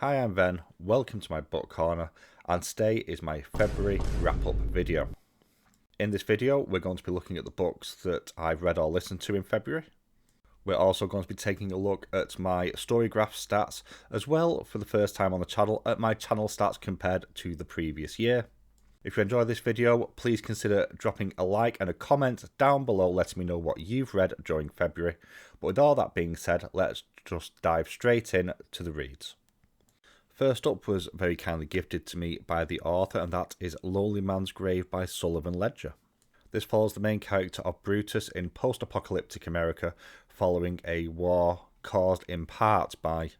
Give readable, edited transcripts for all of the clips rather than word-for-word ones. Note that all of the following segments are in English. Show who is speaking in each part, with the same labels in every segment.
Speaker 1: Hi, I'm Ven, welcome to my book corner, and today is my February wrap-up video. In this video, we're going to be looking at the books that I've read or listened to in February. We're also going to be taking a look at my Storygraph stats, as well, for the first time on the channel, at my channel stats compared to the previous year. If you enjoy this video, please consider dropping a like and a comment down below letting me know what you've read during February. But with all that being said, let's just dive straight in to the reads. First up was very kindly gifted to me by the author, and that is Lonely Man's Grave by Sullivan Ledger. This follows the main character of Brutus in post-apocalyptic America following a war caused in part by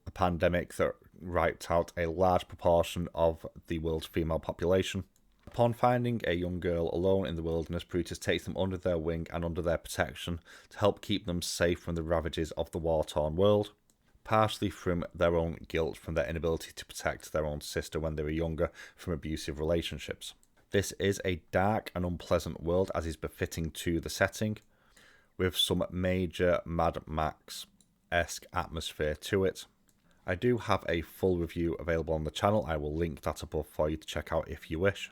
Speaker 1: a pandemic that wiped out a large proportion of the world's female population. Upon finding a young girl alone in the wilderness, Brutus takes them under their wing and under their protection to help keep them safe from the ravages of the war-torn world. Partially from their own guilt from their inability to protect their own sister when they were younger from abusive relationships. This is a dark and unpleasant world, as is befitting to the setting, with some major Mad Max-esque atmosphere to it. I do have a full review available on the channel. I will link that above for you to check out if you wish.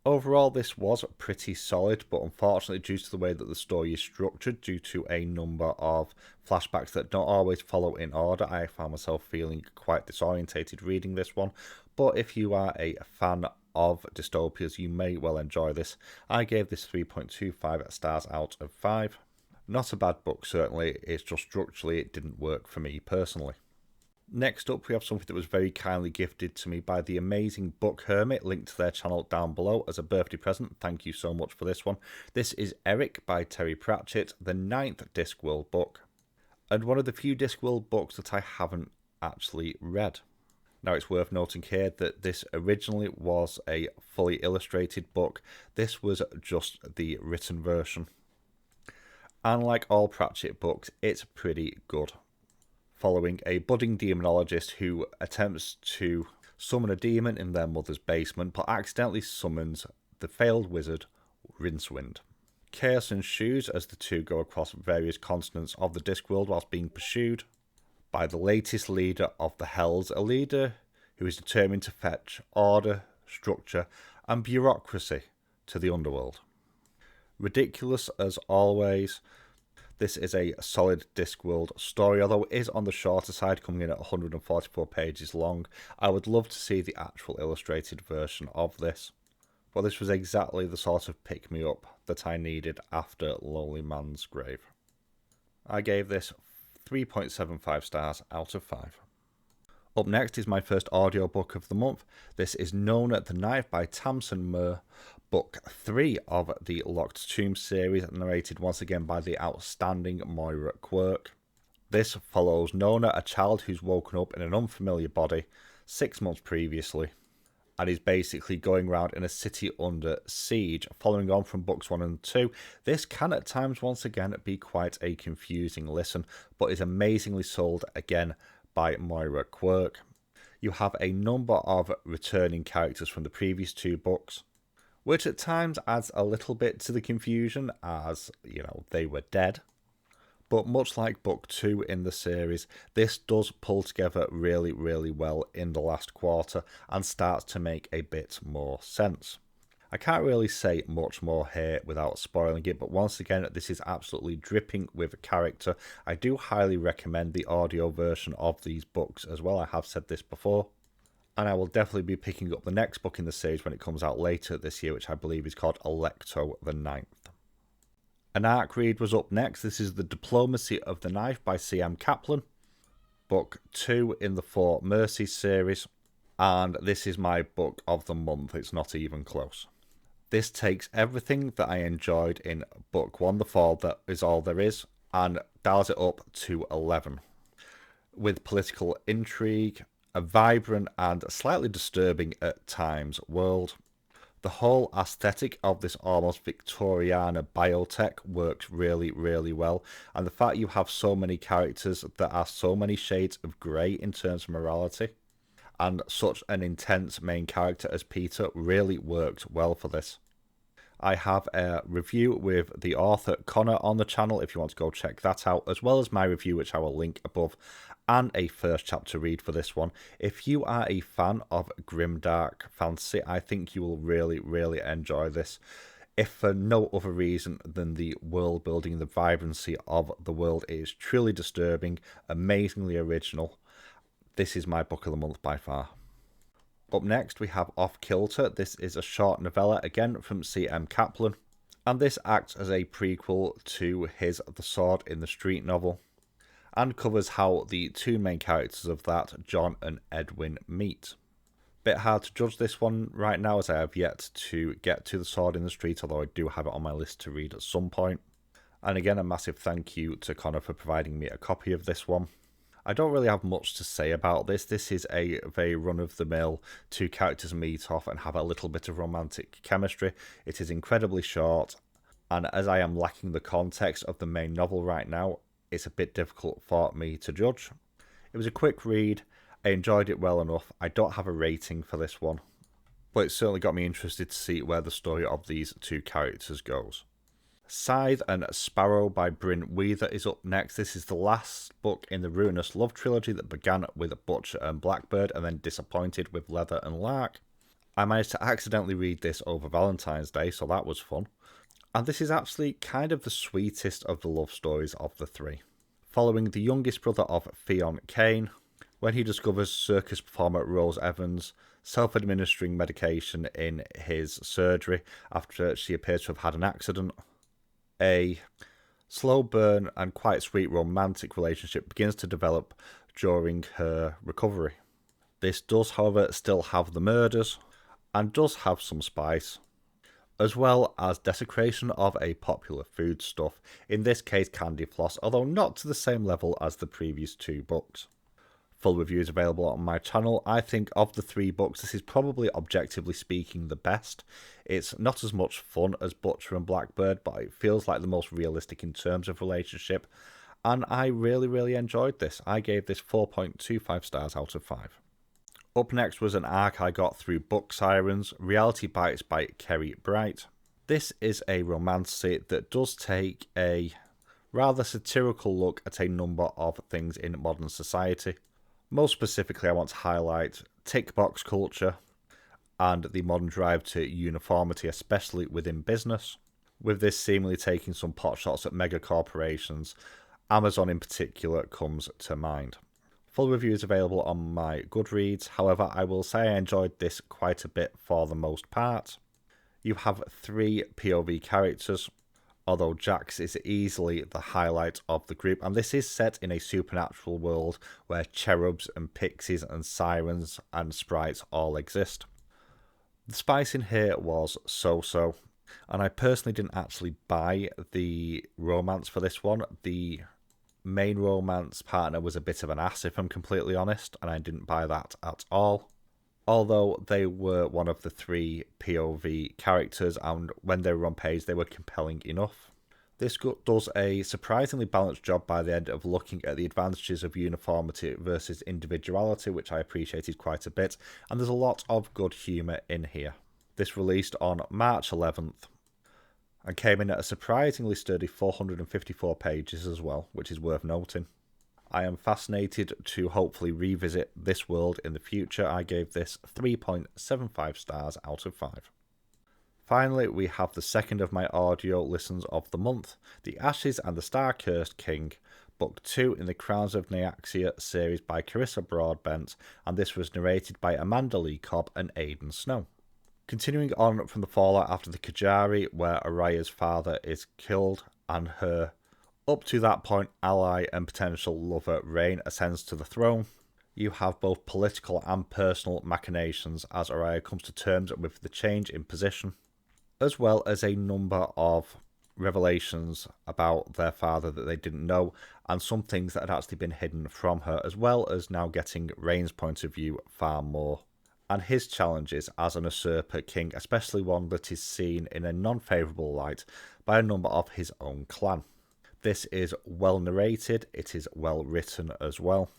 Speaker 1: Overall, this was pretty solid, but unfortunately, due to the way that the story is structured, due to a number of flashbacks that don't always follow in order, I found myself feeling quite disorientated reading this one. But if you are a fan of dystopias, you may well enjoy this. I gave this 3.25 stars out of 5. Not a bad book, certainly. It's just structurally it didn't work for me personally. Next up, we have something that was very kindly gifted to me by the amazing Book Hermit, linked to their channel down below as a birthday present. Thank you so much for this one. This is Eric by Terry Pratchett, the 9th Discworld book, and one of the few Discworld books that I haven't actually read. Now, it's worth noting here that this originally was a fully illustrated book. This was just the written version. And like all Pratchett books, it's pretty good. Following a budding demonologist who attempts to summon a demon in their mother's basement, but accidentally summons the failed wizard Rincewind. Chaos ensues as the two go across various continents of the Discworld whilst being pursued by the latest leader of the Hells, a leader who is determined to fetch order, structure, and bureaucracy to the underworld. Ridiculous as always, this is a solid Discworld story, although it is on the shorter side, coming in at 144 pages long. I would love to see the actual illustrated version of this. But this was exactly the sort of pick-me-up that I needed after Lonely Man's Grave. I gave this 3.75 stars out of 5. Up next is my first audiobook of the month. This is Nona the Ninth by Tamsin Muir, book 3 of the Locked Tomb series, narrated once again by the outstanding Moira Quirk. This follows Nona, a child who's woken up in an unfamiliar body 6 months previously, and is basically going around in a city under siege. Following on from books 1 and 2, this can at times once again be quite a confusing listen, but is amazingly sold again by Moira Quirk. You have a number of returning characters from the previous 2 books, which at times adds a little bit to the confusion, as, they were dead. But much like book 2 in the series, this does pull together really, really well in the last quarter and starts to make a bit more sense. I can't really say much more here without spoiling it, but once again, this is absolutely dripping with character. I do highly recommend the audio version of these books as well. I have said this before. And I will definitely be picking up the next book in the series when it comes out later this year, which I believe is called Nona the Ninth. An ARC read was up next. This is The Diplomacy of the Knife by C.M. Kaplan, book 2 in the Four Mercies series, and this is my book of the month. It's not even close. This takes everything that I enjoyed in book 1, The Fall That Is All There Is, and dials it up to 11. With political intrigue, a vibrant and slightly disturbing at times world. The whole aesthetic of this almost Victoriana biotech works really, really well, and the fact you have so many characters that are so many shades of grey in terms of morality, and such an intense main character as Peter really worked well for this. I have a review with the author Connor on the channel if you want to go check that out, as well as my review, which I will link above, and a first chapter read for this one. If you are a fan of grimdark fantasy, I think you will really, really enjoy this. If for no other reason than the world building, the vibrancy of the world is truly disturbing, amazingly original. This is my book of the month by far. Up next we have Off Kilter. This is a short novella, again from C.M. Kaplan, and this acts as a prequel to his The Sword in the Street novel, and covers how the two main characters of that, John and Edwin, meet. Bit hard to judge this one right now, as I have yet to get to The Sword in the Street, although I do have it on my list to read at some point. And again, a massive thank you to Connor for providing me a copy of this one. I don't really have much to say about this. This is a very run-of-the-mill, two characters meet off and have a little bit of romantic chemistry. It is incredibly short, and as I am lacking the context of the main novel right now, it's a bit difficult for me to judge. It was a quick read. I enjoyed it well enough. I don't have a rating for this one, but it certainly got me interested to see where the story of these two characters goes. Scythe Sparrow by Bryn Weather is up next. This is the last book in the Ruinous Love trilogy that began with Butcher and Blackbird and then disappointed with Leather and Lark. I managed to accidentally read this over Valentine's Day, so that was fun. And this is actually kind of the sweetest of the love stories of the three. Following the youngest brother of Theon Kane, when he discovers circus performer Rose Evans self-administering medication in his surgery after she appears to have had an accident, a slow burn and quite sweet romantic relationship begins to develop during her recovery. This does, however, still have the murders and does have some spice, as well as desecration of a popular foodstuff, in this case candy floss, although not to the same level as the previous two books. Full reviews available on my channel. I think of the three books, this is probably, objectively speaking, the best. It's not as much fun as Butcher and Blackbird, but it feels like the most realistic in terms of relationship, and I really, really enjoyed this. I gave this 4.25 stars out of 5. Up next was an arc I got through Book Sirens, Reality Bites by Kerry Bright. This is a romantasy that does take a rather satirical look at a number of things in modern society. Most specifically, I want to highlight tick box culture and the modern drive to uniformity, especially within business, with this seemingly taking some pot shots at mega corporations. Amazon in particular comes to mind. Full reviews available on my Goodreads. However, I will say I enjoyed this quite a bit for the most part. You have 3 POV characters, although Jax is easily the highlight of the group, and this is set in a supernatural world where cherubs and pixies and sirens and sprites all exist. The spice in here was so-so, and I personally didn't actually buy the romance for this one. The main romance partner was a bit of an ass, if I'm completely honest, and I didn't buy that at all. Although they were one of the 3 POV characters, and when they were on page they were compelling enough. This does a surprisingly balanced job by the end of looking at the advantages of uniformity versus individuality, which I appreciated quite a bit, and there's a lot of good humour in here. This released on March 11th and came in at a surprisingly sturdy 454 pages as well, which is worth noting. I am fascinated to hopefully revisit this world in the future. I gave this 3.75 stars out of 5. Finally, we have the second of my audio listens of the month, The Ashes and the Star-Cursed King, Book 2 in the Crowns of Nyaxia series by Carissa Broadbent, and this was narrated by Amanda Lee Cobb and Aidan Snow. Continuing on from the fallout after the Kajari, where Araya's father is killed and her up to that point ally and potential lover Rain ascends to the throne, you have both political and personal machinations as Araya comes to terms with the change in position, as well as a number of revelations about their father that they didn't know, and some things that had actually been hidden from her, as well as now getting Rain's point of view far more, and his challenges as an usurper king, especially one that is seen in a non-favourable light by a number of his own clan. This is well narrated, it is well written as well.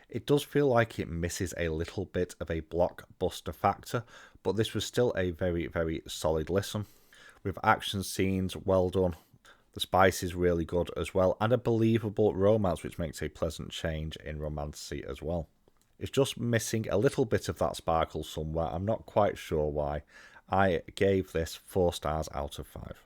Speaker 1: It does feel like it misses a little bit of a blockbuster factor, but this was still a very, very solid listen, with action scenes well done. The spice is really good as well, and a believable romance, which makes a pleasant change in romantasy as well. It's just missing a little bit of that sparkle somewhere. I'm not quite sure why. I gave this 4 stars out of 5.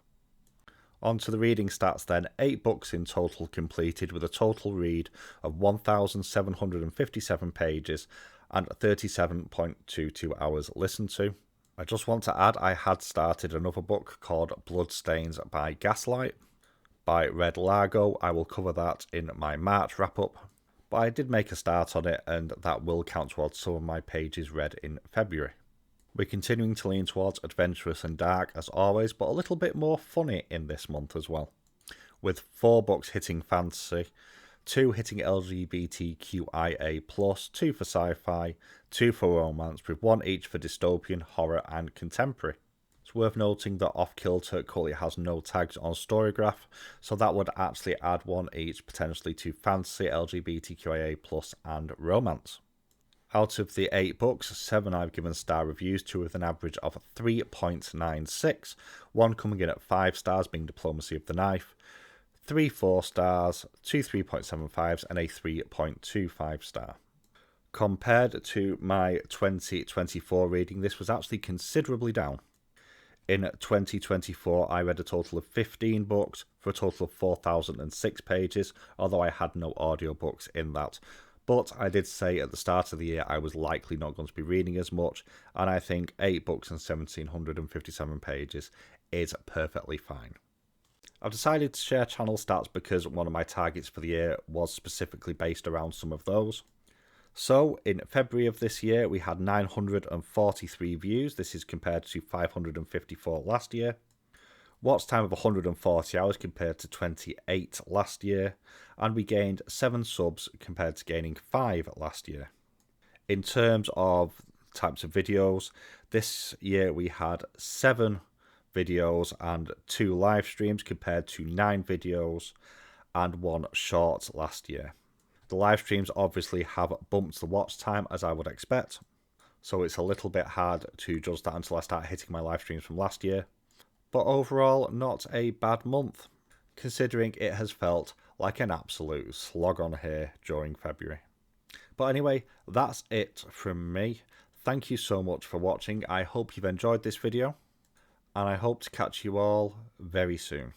Speaker 1: On to the reading stats then. 8 books in total completed with a total read of 1,757 pages and 37.22 hours listened to. I just want to add I had started another book called Bloodstains by Gaslight by Red Largo. I will cover that in my March wrap-up, but I did make a start on it and that will count towards some of my pages read in February. We're continuing to lean towards adventurous and dark as always, but a little bit more funny in this month as well, with 4 books hitting fantasy, 2 hitting LGBTQIA+, 2 for sci-fi, 2 for romance, with 1 each for dystopian, horror and contemporary. It's worth noting that off Kilter currently has no tags on Storygraph, so that would actually add 1 each potentially to fantasy, LGBTQIA+, and romance. Out of the 8 books, 7 I've given star reviews to with an average of 3.96, 1 coming in at 5 stars being Diplomacy of the Knife, 3 4 stars, 2 3.75s and a 3.25 star. Compared to my 2024 reading, this was actually considerably down. In 2024, I read a total of 15 books for a total of 4,006 pages, although I had no audiobooks in that. But I did say at the start of the year I was likely not going to be reading as much, and I think 8 books and 1,757 pages is perfectly fine. I've decided to share channel stats because one of my targets for the year was specifically based around some of those. So, in February of this year, we had 943 views. This is compared to 554 last year. Watch time of 140 hours compared to 28 last year. And we gained 7 subs compared to gaining 5 last year. In terms of types of videos, this year we had 7 videos and 2 live streams compared to 9 videos and 1 short last year. The live streams obviously have bumped the watch time as I would expect, so it's a little bit hard to judge that until I start hitting my live streams from last year. But overall, not a bad month, considering it has felt like an absolute slog on here during February. But anyway, that's it from me. Thank you so much for watching. I hope you've enjoyed this video, and I hope to catch you all very soon.